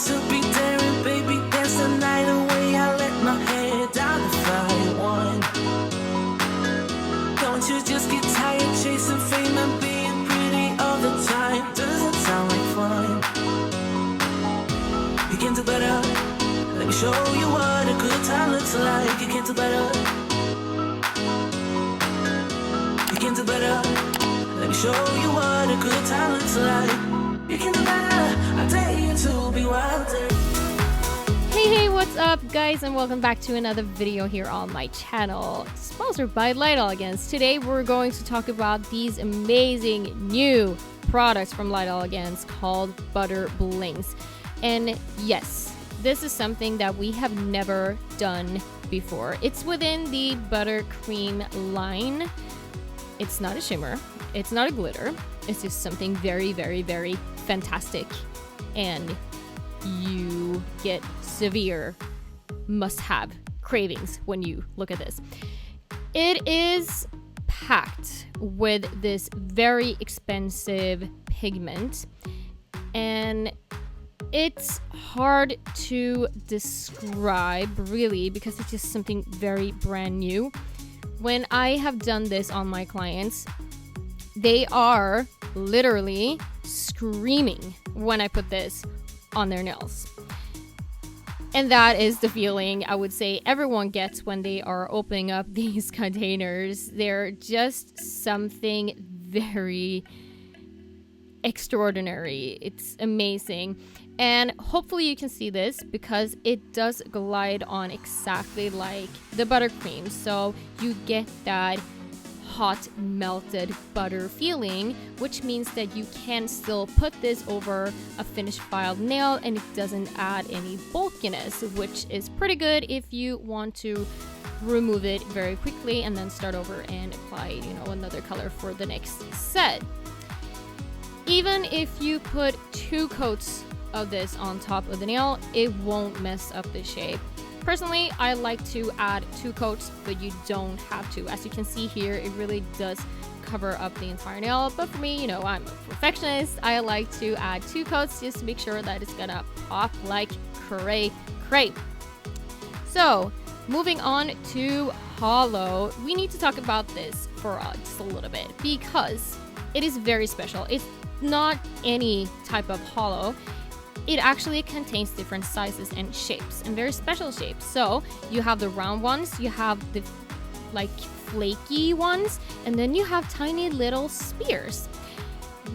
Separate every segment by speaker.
Speaker 1: to be daring, baby. Dance the night away. I let my head down the fire one. Don't you just get tired chasing fame and being pretty all the time? Doesn't sound like fun. You can do better. Let me show you what a good time looks like. You can do better. You can do better. Let me show you what a good time looks like. You can do better. I dare you to be wilder.
Speaker 2: Hey, what's up guys, and welcome back to another video here on my channel, sponsored by Elegance. Today we're going to talk about these amazing new products from Elegance called Butterblings. And yes, this is something that we have never done before. It's within the buttercream line. It's not a shimmer, it's not a glitter, it's just something very, very, very fantastic. And you get severe must-have cravings when you look at this. It is packed with this very expensive pigment, and it's hard to describe really because it's just something very brand new. When I have done this on my clients, they are literally screaming when I put this on their nails. And that is the feeling I would say everyone gets when they are opening up these containers. They're just something very extraordinary. It's amazing. And hopefully you can see this because it does glide on exactly like the buttercream. So you get that hot melted butter feeling, which means that you can still put this over a finished filed nail and it doesn't add any bulkiness, which is pretty good if you want to remove it very quickly and then start over and apply, another color for the next set. Even if you put 2 coats of this on top of the nail, it won't mess up the shape. Personally, I like to add 2 coats, but you don't have to. As you can see here, it really does cover up the entire nail, but for me, I'm a perfectionist. I like to add 2 coats just to make sure that it's gonna pop like cray. So, moving on to hollow, we need to talk about this for just a little bit because it is very special. It's not any type of hollow. It actually contains different sizes and shapes, and very special shapes. So you have the round ones, you have the flaky ones, and then you have tiny little spears.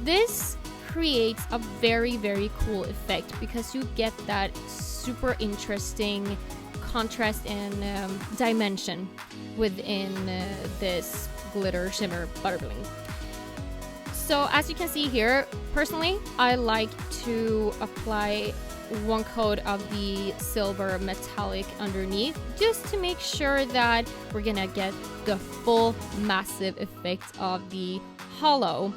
Speaker 2: This creates a very, very cool effect because you get that super interesting contrast and dimension within this glitter shimmer Butterbling. So as you can see here, personally, I like to apply 1 coat of the silver metallic underneath just to make sure that we're gonna get the full massive effect of the hollow.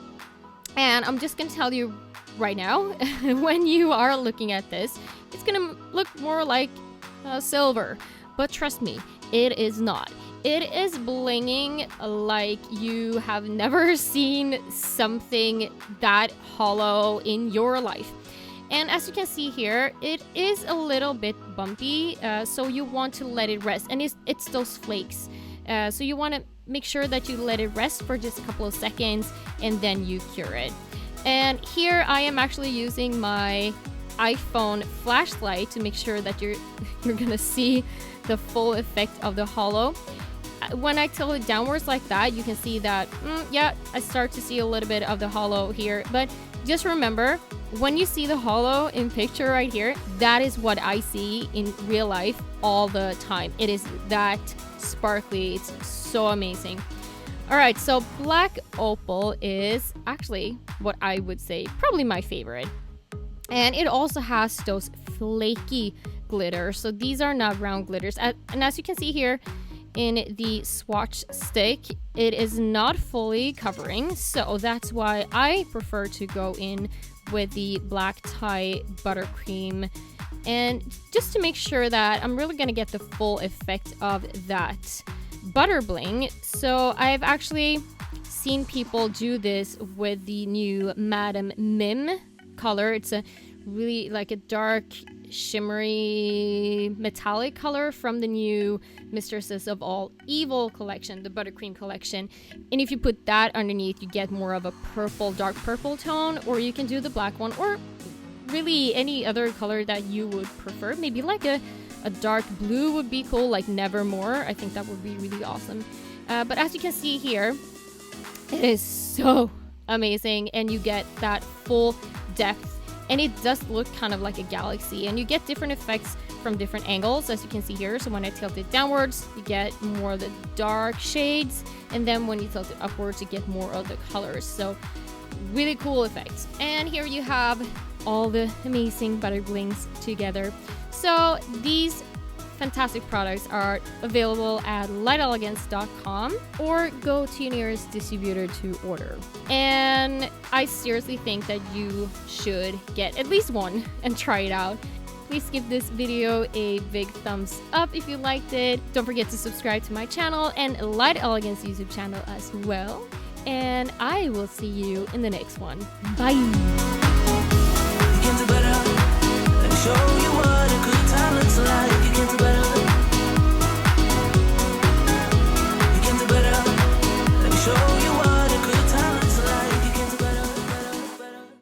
Speaker 2: And I'm just gonna tell you right now, when you are looking at this, it's gonna look more like silver, but trust me, it is not. It is blinging like you have never seen something that hollow in your life. And as you can see here, it is a little bit bumpy, so you want to let it rest. And it's those flakes. So you want to make sure that you let it rest for just a couple of seconds and then you cure it. And here I am actually using my iPhone flashlight to make sure that you're gonna see the full effect of the hollow. When I tilt it downwards like that, you can see that, yeah, I start to see a little bit of the hollow here. But just remember, when you see the hollow in picture right here, that is what I see in real life all the time. It is that sparkly. It's so amazing. All right, so black opal is actually what I would say probably my favorite. And it also has those flaky glitters. So these are not round glitters. And as you can see here, in the swatch stick, it is not fully covering, so that's why I prefer to go in with the black tie buttercream, and just to make sure that I'm really gonna get the full effect of that Butterbling. So I've actually seen people do this with the new Madame Mim color. It's a really like a dark shimmery metallic color from the new Mistresses of All Evil collection, the buttercream collection. And if you put that underneath, you get more of a purple, dark purple tone, or you can do the black one, or really any other color that you would prefer. Maybe like a dark blue would be cool, like Nevermore. I think that would be really awesome. But as you can see here, it is so amazing, and you get that full depth, and it does look kind of like a galaxy, and you get different effects from different angles, as you can see here. So when I tilt it downwards, you get more of the dark shades, and then when you tilt it upwards, you get more of the colors. So really cool effects. And here you have all the amazing Butterblings together. So these fantastic products are available at lightelegance.com, or go to your nearest distributor to order. And I seriously think that you should get at least one and try it out. Please give this video a big thumbs up if you liked it. Don't forget to subscribe to my channel and Light Elegance YouTube channel as well. And I will see you in the next one. Bye!